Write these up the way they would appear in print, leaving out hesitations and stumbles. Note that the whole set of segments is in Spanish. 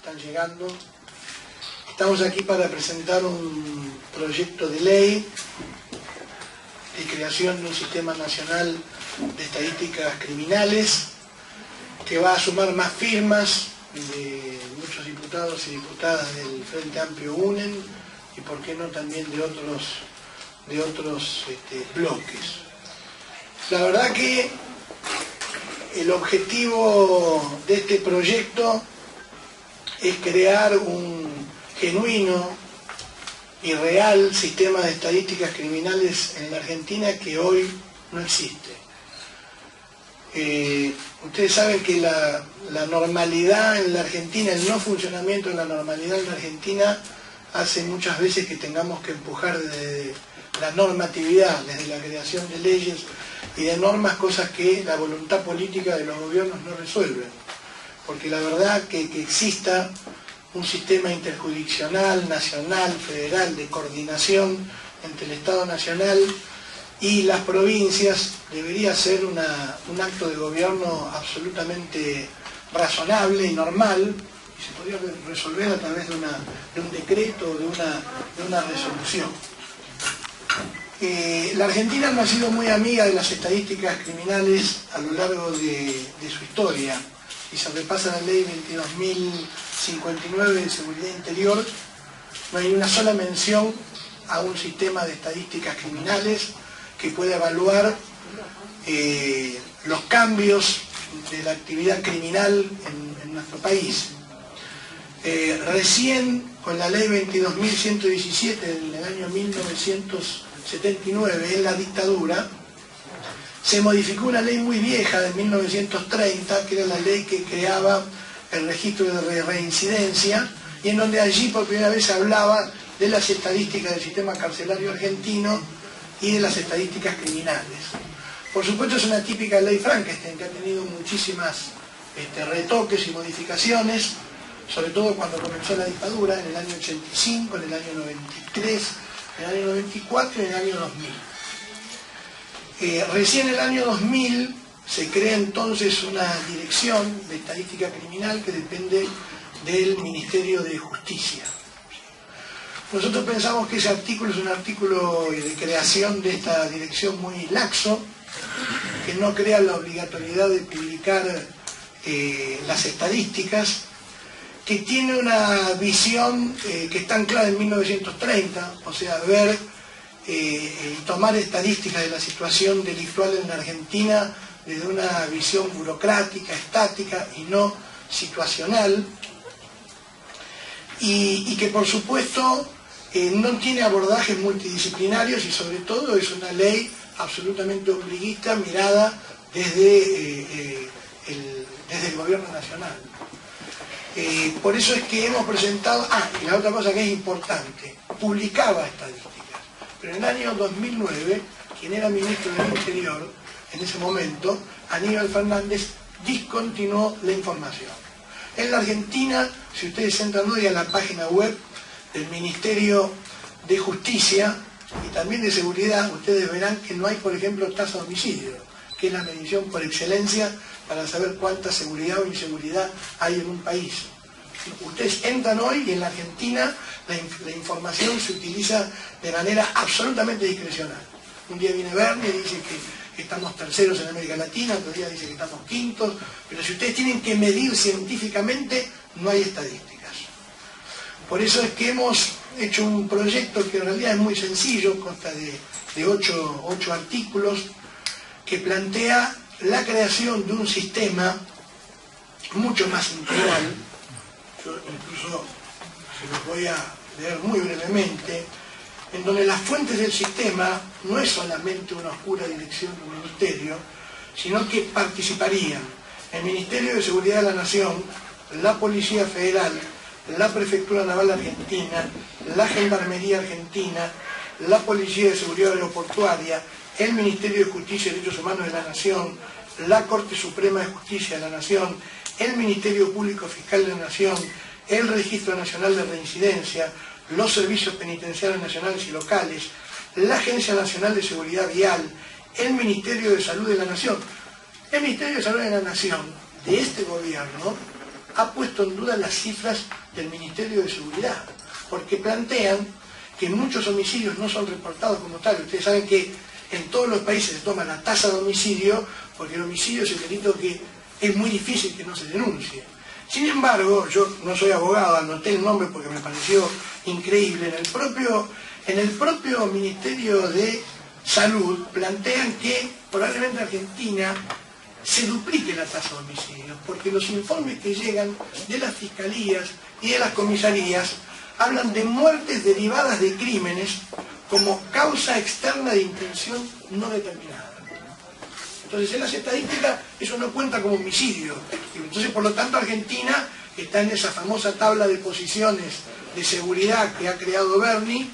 están llegando. Estamos aquí para presentar un proyecto de ley de creación de un sistema nacional de estadísticas criminales que va a sumar más firmas de muchos diputados y diputadas del Frente Amplio UNEN y por qué no también de otros bloques. La verdad que el objetivo de este proyecto es crear un genuino y real sistema de estadísticas criminales en la Argentina que hoy no existe. Ustedes saben que la normalidad en la Argentina, el no funcionamiento de la normalidad en la Argentina hace muchas veces que tengamos que empujar desde la normatividad, desde la creación de leyes y de normas, cosas que la voluntad política de los gobiernos no resuelven. Porque la verdad que exista un sistema interjurisdiccional, nacional, federal, de coordinación entre el Estado Nacional y las provincias debería ser un acto de gobierno absolutamente razonable y normal, y se podría resolver a través de un decreto o de una resolución. La Argentina no ha sido muy amiga de las estadísticas criminales a lo largo de su historia. Si se repasa la ley 22.059 de Seguridad Interior, no hay una sola mención a un sistema de estadísticas criminales que pueda evaluar los cambios de la actividad criminal en nuestro país. Recién con la ley 22.117 del año 1979, en la dictadura, se modificó una ley muy vieja de 1930, que era la ley que creaba el registro de reincidencia, y en donde allí por primera vez se hablaba de las estadísticas del sistema carcelario argentino y de las estadísticas criminales. Por supuesto es una típica ley Frankenstein que ha tenido muchísimas retoques y modificaciones, sobre todo cuando comenzó la dictadura, en el año 85, en el año 93, en el año 94 y en el año 2000. Recién en el año 2000 se crea entonces una dirección de estadística criminal que depende del Ministerio de Justicia. Nosotros pensamos que ese artículo es un artículo de creación de esta dirección muy laxo, que no crea la obligatoriedad de publicar las estadísticas, que tiene una visión que está anclada en 1930, o sea, ver y tomar estadísticas de la situación delictual en la Argentina desde una visión burocrática, estática y no situacional, y que por supuesto no tiene abordajes multidisciplinarios y sobre todo es una ley absolutamente ombliguista mirada desde el gobierno nacional. Por eso es que hemos presentado, y la otra cosa que es importante, publicaba estadísticas, pero en el año 2009, quien era ministro del Interior en ese momento, Aníbal Fernández, discontinuó la información. En la Argentina, si ustedes entran hoy a la página web del Ministerio de Justicia y también de Seguridad, ustedes verán que no hay, por ejemplo, tasa de homicidio, que es la medición por excelencia para saber cuánta seguridad o inseguridad hay en un país. Ustedes entran hoy y en la Argentina la información se utiliza de manera absolutamente discrecional. Un día viene Bernie y dice que estamos terceros en América Latina, otro día dice que estamos quintos, pero si ustedes tienen que medir científicamente, no hay estadísticas. Por eso es que hemos hecho un proyecto que en realidad es muy sencillo, consta de 8 artículos, que plantea la creación de un sistema mucho más integral. Yo incluso se los voy a leer muy brevemente, en donde las fuentes del sistema no es solamente una oscura dirección de un ministerio, sino que participarían el Ministerio de Seguridad de la Nación, la Policía Federal, la Prefectura Naval Argentina, la Gendarmería Argentina, la Policía de Seguridad Aeroportuaria, el Ministerio de Justicia y Derechos Humanos de la Nación, la Corte Suprema de Justicia de la Nación, el Ministerio Público Fiscal de la Nación, el Registro Nacional de Reincidencia, los Servicios Penitenciarios Nacionales y Locales, la Agencia Nacional de Seguridad Vial, el Ministerio de Salud de la Nación. El Ministerio de Salud de la Nación de este gobierno ha puesto en duda las cifras del Ministerio de Seguridad, porque plantean que muchos homicidios no son reportados como tal. Ustedes saben que en todos los países se toma la tasa de homicidio, porque el homicidio es el delito que es muy difícil que no se denuncie. Sin embargo, yo no soy abogado, anoté el nombre porque me pareció increíble, en el propio Ministerio de Salud plantean que probablemente en Argentina se duplique la tasa de homicidios, porque los informes que llegan de las fiscalías y de las comisarías hablan de muertes derivadas de crímenes como causa externa de intención no determinada. Entonces en las estadísticas eso no cuenta como homicidio. Entonces por lo tanto Argentina está en esa famosa tabla de posiciones de seguridad que ha creado Bernie,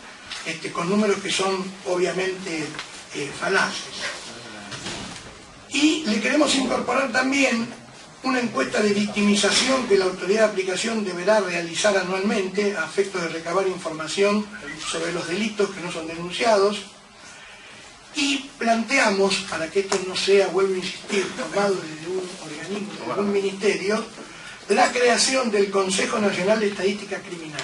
con números que son obviamente falaces. Y le queremos incorporar también una encuesta de victimización que la autoridad de aplicación deberá realizar anualmente a efectos de recabar información sobre los delitos que no son denunciados. Y planteamos, para que esto no sea, vuelvo a insistir, tomado desde un organismo, desde un ministerio, la creación del Consejo Nacional de Estadística Criminal,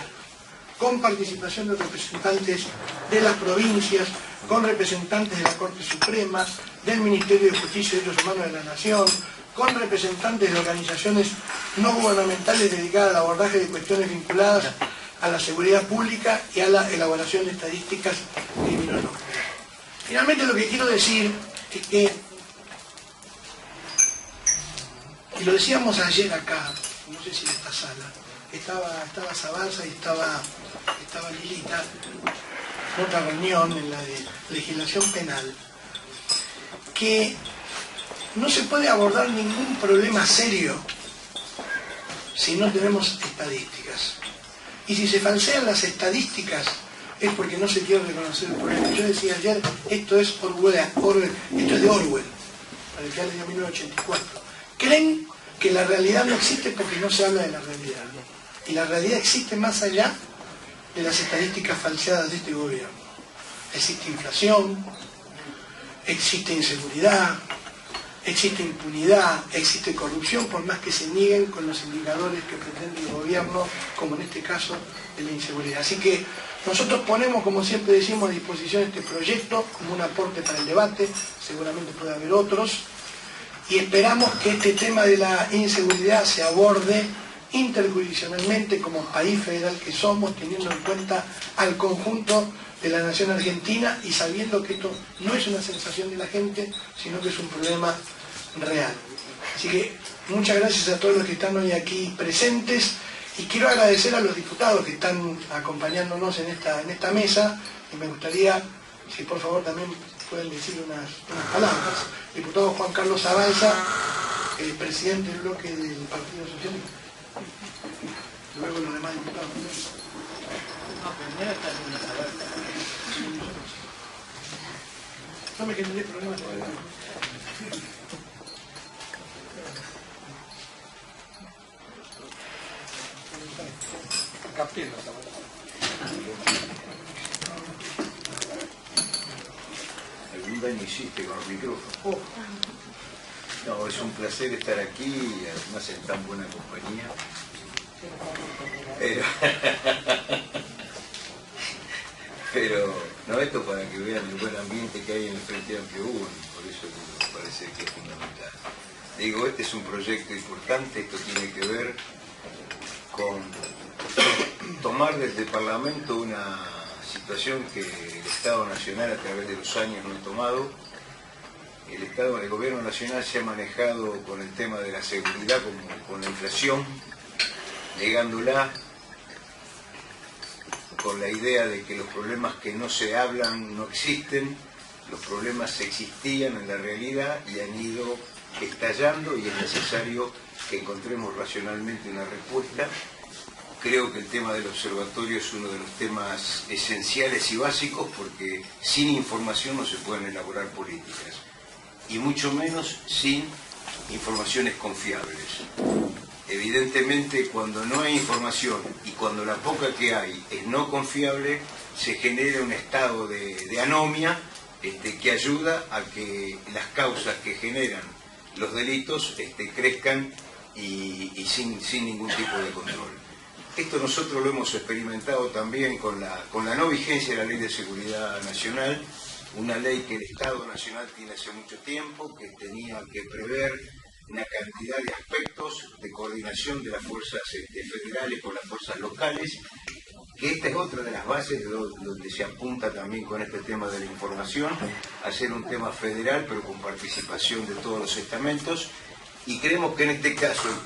con participación de representantes de las provincias, con representantes de la Corte Suprema, del Ministerio de Justicia y Derechos Humanos de la Nación, con representantes de organizaciones no gubernamentales dedicadas al abordaje de cuestiones vinculadas a la seguridad pública y a la elaboración de estadísticas criminológicas. Finalmente lo que quiero decir es que, y lo decíamos ayer acá, no sé si en esta sala, estaba Zabalza y estaba Lilita, en otra reunión en la de legislación penal, que no se puede abordar ningún problema serio si no tenemos estadísticas. Y si se falsean las estadísticas es porque no se quiere reconocer el problema. Yo decía ayer, esto es esto es de Orwell, para el que año 1984. Creen que la realidad no existe porque no se habla de la realidad. Y la realidad existe más allá de las estadísticas falseadas de este gobierno. Existe inflación, existe inseguridad, existe impunidad, existe corrupción, por más que se nieguen con los indicadores que pretende el gobierno, como en este caso de la inseguridad. Así que nosotros ponemos, como siempre decimos, a disposición este proyecto como un aporte para el debate, seguramente puede haber otros, y esperamos que este tema de la inseguridad se aborde interjurisdiccionalmente como país federal que somos, teniendo en cuenta al conjunto de la nación argentina y sabiendo que esto no es una sensación de la gente, sino que es un problema real. Así que muchas gracias a todos los que están hoy aquí presentes y quiero agradecer a los diputados que están acompañándonos en esta mesa y me gustaría, si por favor también pueden decir unas palabras. Diputado Juan Carlos Zabalza, presidente del bloque del Partido Socialista. Luego los demás diputados. No me generé problemas. Algún daño hiciste con el micrófono. No, es un placer estar aquí y además en tan buena compañía. Pero no, esto para que vean el buen ambiente que hay en el Frente Amplio Uno, por eso me parece que es fundamental. Digo, este es un proyecto importante, esto tiene que ver con tomar desde el Parlamento una situación que el Estado Nacional a través de los años no ha tomado. El Gobierno Nacional se ha manejado con el tema de la seguridad como con la inflación, negándola, con la idea de que los problemas que no se hablan no existen, los problemas existían en la realidad y han ido estallando y es necesario que encontremos racionalmente una respuesta. Creo que el tema del observatorio es uno de los temas esenciales y básicos porque sin información no se pueden elaborar políticas y mucho menos sin informaciones confiables. Evidentemente, cuando no hay información y cuando la poca que hay es no confiable, se genera un estado de anomia que ayuda a que las causas que generan los delitos crezcan y sin ningún tipo de control. Esto nosotros lo hemos experimentado también con la no vigencia de la Ley de Seguridad Nacional, una ley que el Estado Nacional tiene hace mucho tiempo, que tenía que prever una cantidad de aspectos de coordinación de las fuerzas federales con las fuerzas locales, que esta es otra de las bases donde se apunta también con este tema de la información, a ser un tema federal pero con participación de todos los estamentos, y creemos que en este caso el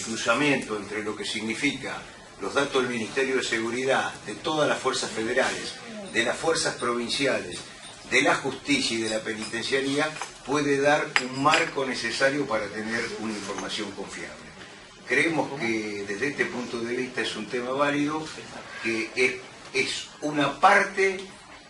cruzamiento entre lo que significa los datos del Ministerio de Seguridad, de todas las fuerzas federales, de las fuerzas provinciales, de la justicia y de la penitenciaría, puede dar un marco necesario para tener una información confiable. Creemos que desde este punto de vista es un tema válido, que es una parte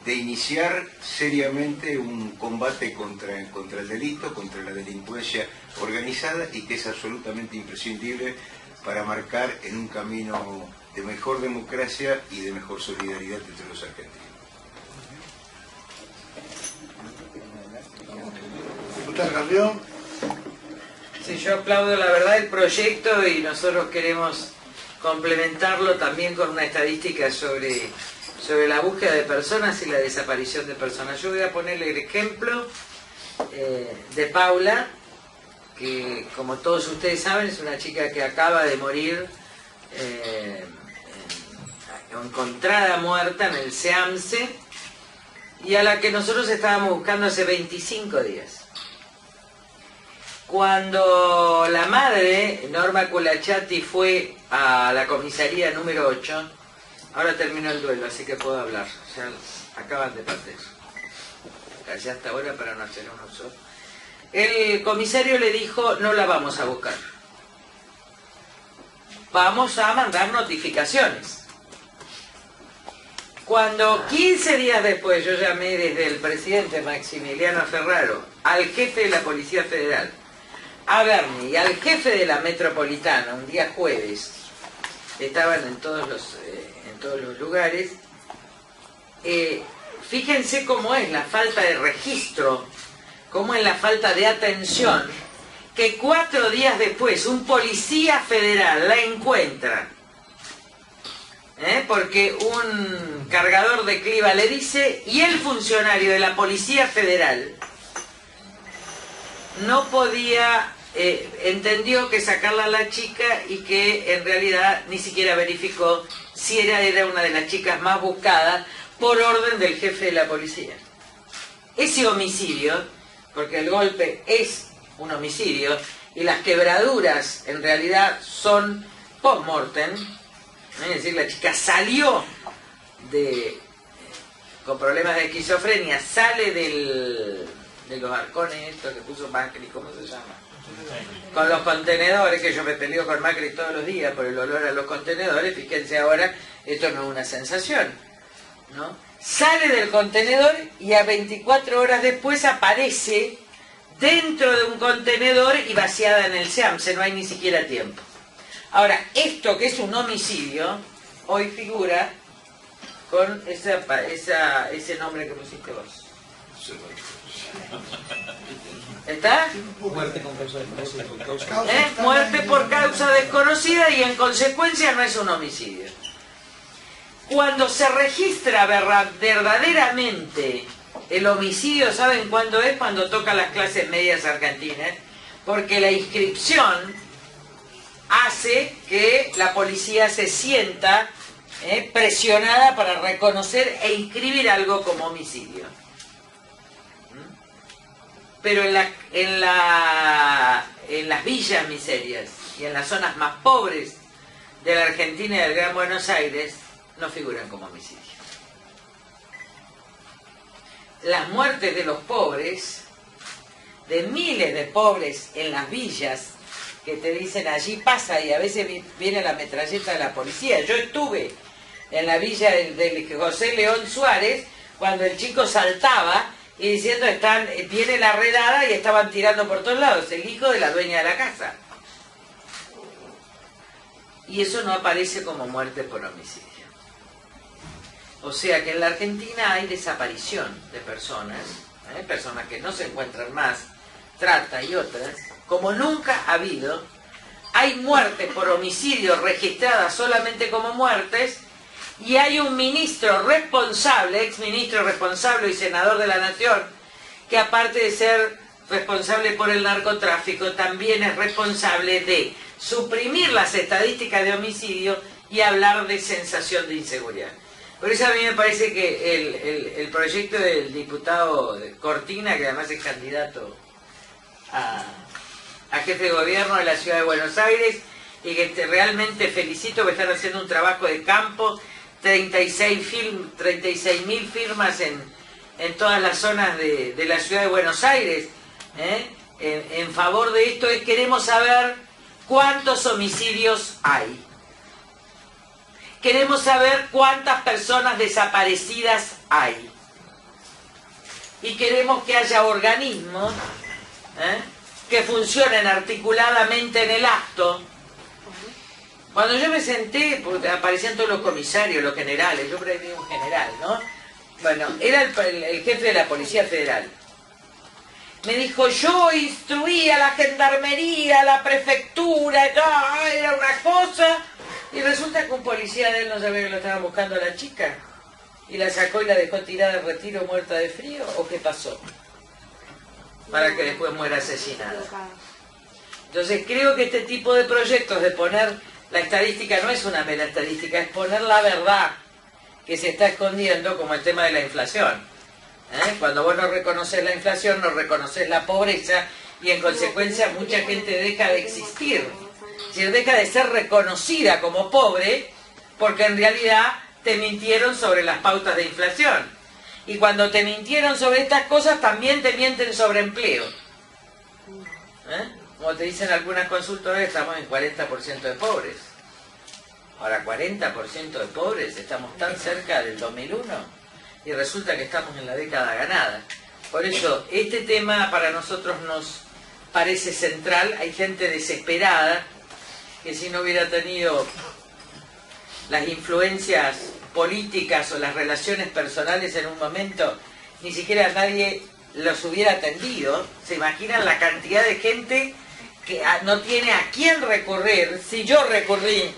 de iniciar seriamente un combate contra el delito, contra la delincuencia organizada, y que es absolutamente imprescindible para marcar en un camino de mejor democracia y de mejor solidaridad entre los argentinos. Diputado Carrión. Sí, yo aplaudo la verdad el proyecto y nosotros queremos complementarlo también con una estadística sobre la búsqueda de personas y la desaparición de personas. Yo voy a ponerle el ejemplo de Paula, que como todos ustedes saben es una chica que acaba de morir encontrada muerta en el SEAMSE y a la que nosotros estábamos buscando hace 25 días. Cuando la madre, Norma Culachati, fue a la comisaría número 8, ahora terminó el duelo, así que puedo hablar, o sea, acaban de partir. Callé hasta ahora para no hacer un uso. El comisario le dijo, no la vamos a buscar. Vamos a mandar notificaciones. Cuando 15 días después yo llamé desde el presidente Maximiliano Ferraro al jefe de la Policía Federal, a Berni y al jefe de la Metropolitana, un día jueves, estaban en todos los lugares, fíjense cómo es la falta de registro, cómo es la falta de atención, que 4 días después un policía federal la encuentra, porque un cargador de cliva le dice, y el funcionario de la Policía Federal no podía, entendió que sacarla a la chica y que en realidad ni siquiera verificó si era una de las chicas más buscadas por orden del jefe de la policía. Ese homicidio, porque el golpe es un homicidio y las quebraduras en realidad son post-mortem, es decir, la chica salió con problemas de esquizofrenia, sale de los arcones estos que puso Macri, ¿cómo se llama? Con los contenedores, que yo me peleo con Macri todos los días por el olor a los contenedores. Fíjense ahora, esto no es una sensación, ¿no? Sale del contenedor y a 24 horas después aparece dentro de un contenedor y vaciada en el SEAMSE, no hay ni siquiera tiempo. Ahora, esto que es un homicidio, hoy figura con ese nombre que pusiste vos. ¿Está? Muerte con causa desconocida. Muerte por causa desconocida y en consecuencia no es un homicidio. Cuando se registra verdaderamente el homicidio, ¿saben cuándo es? Cuando toca las clases medias argentinas, porque la inscripción hace que la policía se sienta presionada para reconocer e inscribir algo como homicidio. Pero en las villas miserias y en las zonas más pobres de la Argentina y del Gran Buenos Aires no figuran como homicidio. Las muertes de los pobres, de miles de pobres en las villas, que te dicen allí pasa y a veces viene la metralleta de la policía. Yo estuve en la villa de José León Suárez cuando el chico saltaba y diciendo viene la redada y estaban tirando por todos lados, el hijo de la dueña de la casa. Y eso no aparece como muerte por homicidio. O sea que en la Argentina hay desaparición de personas, personas que no se encuentran más, trata y otras, como nunca ha habido. Hay muertes por homicidio registradas solamente como muertes, y hay un ministro responsable, exministro responsable y senador de la Nación, que aparte de ser responsable por el narcotráfico, también es responsable de suprimir las estadísticas de homicidio y hablar de sensación de inseguridad. Por eso a mí me parece que el proyecto del diputado Cortina, que además es candidato a jefe de gobierno de la Ciudad de Buenos Aires, y que realmente felicito que están haciendo un trabajo de campo, 36.000 firmas en todas las zonas de la Ciudad de Buenos Aires, en favor de esto. Queremos saber cuántos homicidios hay. Queremos saber cuántas personas desaparecidas hay. Y queremos que haya organismos que funcionen articuladamente en el acto. Cuando yo me senté, porque aparecían todos los comisarios, los generales, yo preferí un general, ¿no? Bueno, era el jefe de la Policía Federal. Me dijo, yo instruí a la gendarmería, a la prefectura, era una cosa, y resulta que un policía de él no sabía que lo estaban buscando a la chica, y la sacó y la dejó tirada en retiro muerta de frío, ¿o qué pasó? Para que después muera asesinada. Entonces creo que este tipo de proyectos de poner la estadística no es una mera estadística, es poner la verdad que se está escondiendo, como el tema de la inflación. Cuando vos no reconoces la inflación, no reconoces la pobreza, y en consecuencia mucha gente deja de existir. Es decir, deja de ser reconocida como pobre, porque en realidad te mintieron sobre las pautas de inflación. Y cuando te mintieron sobre estas cosas, también te mienten sobre empleo. Como te dicen algunas consultoras, estamos en 40% de pobres. Ahora, 40% de pobres, estamos tan cerca del 2001, y resulta que estamos en la década ganada. Por eso, este tema para nosotros nos parece central. Hay gente desesperada que si no hubiera tenido las influencias políticas o las relaciones personales en un momento, ni siquiera nadie los hubiera atendido. ¿Se imaginan la cantidad de gente que no tiene a quién recurrir? Si yo recurrí,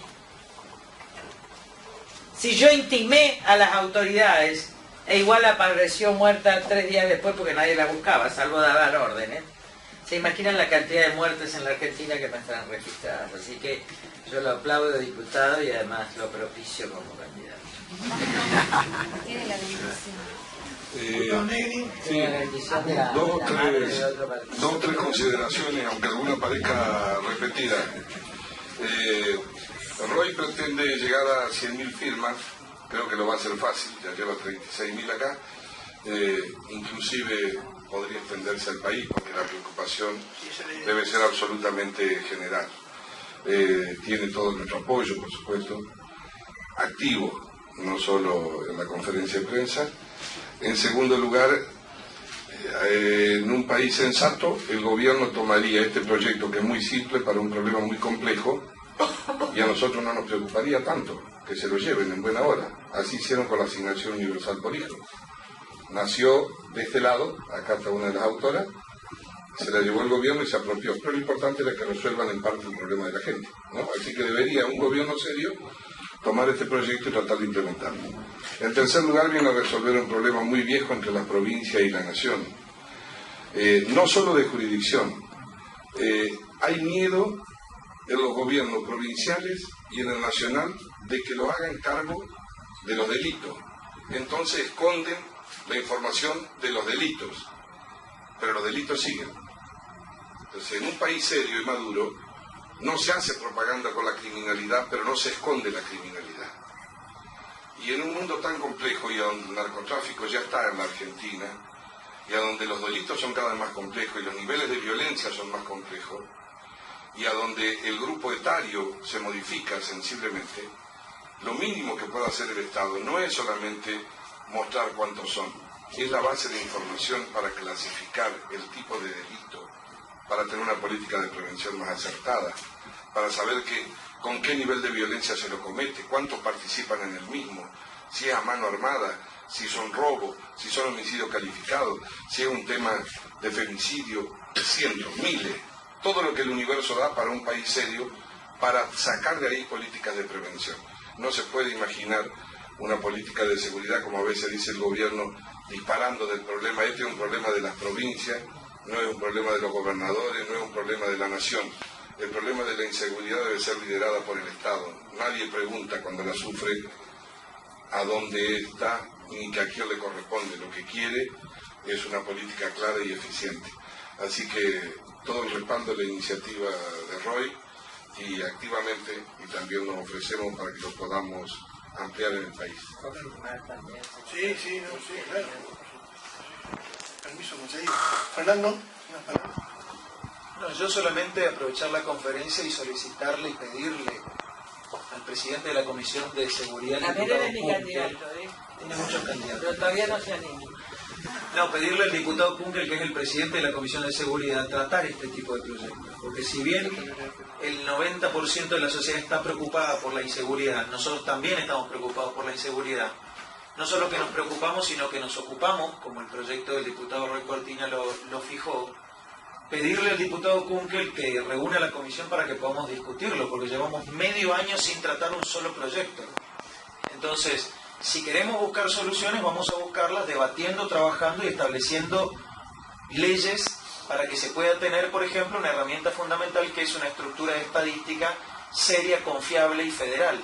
si yo intimé a las autoridades, e igual apareció muerta 3 días después porque nadie la buscaba, salvo dar órdenes. ¿Se imaginan la cantidad de muertes en la Argentina que no están registradas? Así que yo lo aplaudo, diputado, y además lo propicio como candidato. Tiene la bendición. Dos o tres consideraciones, aunque alguna parezca repetida. Roy pretende llegar a 100.000 firmas, creo que lo va a hacer fácil, ya lleva 36.000 acá, inclusive podría extenderse al país, porque la preocupación debe ser absolutamente general. Tiene todo nuestro apoyo, por supuesto, activo, no solo en la conferencia de prensa. En segundo lugar, en un país sensato, el gobierno tomaría este proyecto, que es muy simple para un problema muy complejo, y a nosotros no nos preocuparía tanto que se lo lleven en buena hora. Así hicieron con la asignación universal por hijo. Nació de este lado, acá está una de las autoras, se la llevó el gobierno y se apropió. Pero lo importante era que resuelvan en parte el problema de la gente, ¿no? Así que debería un gobierno serio tomar este proyecto y tratar de implementarlo. En tercer lugar, viene a resolver un problema muy viejo entre las provincias y la nación. No solo de jurisdicción. Hay miedo en los gobiernos provinciales y en el nacional de que lo hagan cargo de los delitos. Entonces esconden la información de los delitos, pero los delitos siguen. Entonces, en un país serio y maduro, no se hace propaganda con la criminalidad, pero no se esconde la criminalidad. Y en un mundo tan complejo, y a donde el narcotráfico ya está en la Argentina, y a donde los delitos son cada vez más complejos y los niveles de violencia son más complejos, y a donde el grupo etario se modifica sensiblemente, lo mínimo que puede hacer el Estado no es solamente mostrar cuántos son, es la base de información para clasificar el tipo de delito, para tener una política de prevención más acertada, para saber con qué nivel de violencia se lo comete, cuántos participan en el mismo, si es a mano armada, si son robos, si son homicidios calificados, si es un tema de femicidio, cientos, miles. todo lo que el universo da para un país serio, para sacar de ahí políticas de prevención. No se puede imaginar una política de seguridad, como a veces dice el gobierno, disparando del problema. Este es un problema de las provincias, no es un problema de los gobernadores, no es un problema de la nación. El problema de la inseguridad debe ser liderada por el Estado. Nadie pregunta cuando la sufre a dónde está ni que a quién le corresponde. Lo que quiere es una política clara y eficiente. Así que todo el respaldo de la iniciativa de Roy y activamente, y también nos ofrecemos para que lo podamos ampliar en el país. Sí, sí, no, sí, claro. Permiso, conseguido. Fernando, una palabra. No, yo solamente aprovechar la conferencia y solicitarle y pedirle al presidente de la Comisión de Seguridad... También eres mi candidato, Tiene muchos candidatos. pero todavía no se anima. No, pedirle al diputado Kunkel, que es el presidente de la Comisión de Seguridad, tratar este tipo de proyectos. Porque si bien el 90% de la sociedad está preocupada por la inseguridad, nosotros también estamos preocupados por la inseguridad. No solo que nos preocupamos, sino que nos ocupamos, como el proyecto del diputado Roy Cortina lo fijó, pedirle al diputado Kunkel que reúna a la comisión para que podamos discutirlo, porque llevamos medio año sin tratar un solo proyecto. Entonces, si queremos buscar soluciones, vamos a buscarlas debatiendo, trabajando y estableciendo leyes para que se pueda tener, por ejemplo, una herramienta fundamental que es una estructura de estadística seria, confiable y federal.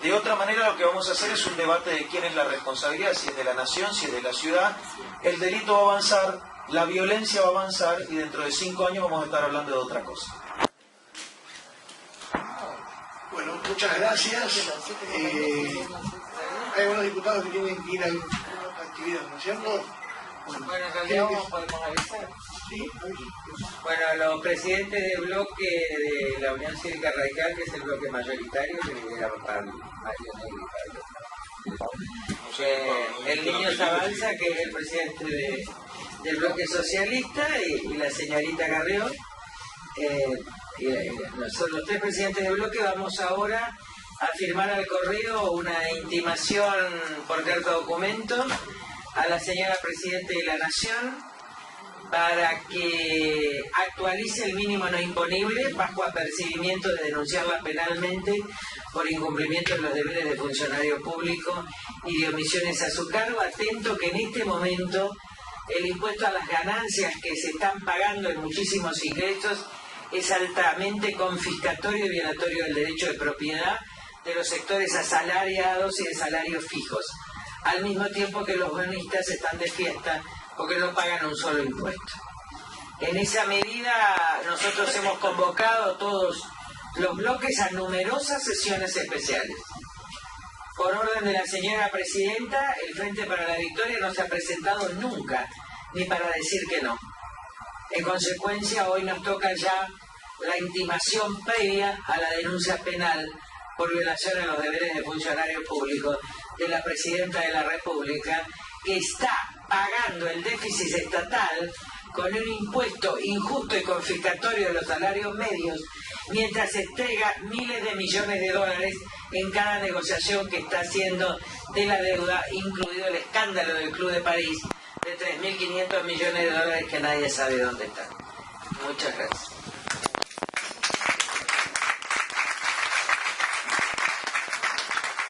De otra manera, lo que vamos a hacer es un debate de quién es la responsabilidad, si es de la nación, si es de la ciudad. El delito va a avanzar, la violencia va a avanzar y dentro de 5 años vamos a estar hablando de otra cosa. Bueno, muchas gracias. Hay algunos diputados que tienen que ir a otra actividad, ¿no es cierto? Bueno, en realidad podemos avisar. Sí, Bueno, los presidentes de bloque de la Unión Cívica Radical, que es el bloque mayoritario, que lidera Mario Negri. El niño Zabalza, que es el presidente del bloque socialista, y la señorita Carrión. Nosotros, los 3 presidentes de bloque, vamos ahora a firmar al correo una intimación por carta documento a la señora Presidente de la Nación para que actualice el mínimo no imponible bajo apercibimiento de denunciarla penalmente por incumplimiento de los deberes de funcionario público y de omisiones a su cargo, atento que en este momento el impuesto a las ganancias que se están pagando en muchísimos ingresos es altamente confiscatorio y violatorio del derecho de propiedad de los sectores asalariados y de salarios fijos, al mismo tiempo que los bonistas están de fiesta porque no pagan un solo impuesto. En esa medida nosotros hemos convocado a todos los bloques a numerosas sesiones especiales. Por orden de la señora Presidenta, el Frente para la Victoria no se ha presentado nunca, ni para decir que no. En consecuencia, hoy nos toca ya la intimación previa a la denuncia penal por violación a los deberes de funcionario público de la Presidenta de la República, que está pagando el déficit estatal con un impuesto injusto y confiscatorio de los salarios medios, mientras entrega miles de millones de dólares en cada negociación que está haciendo de la deuda, incluido el escándalo del Club de París de 3.500 millones de dólares que nadie sabe dónde están. Muchas gracias.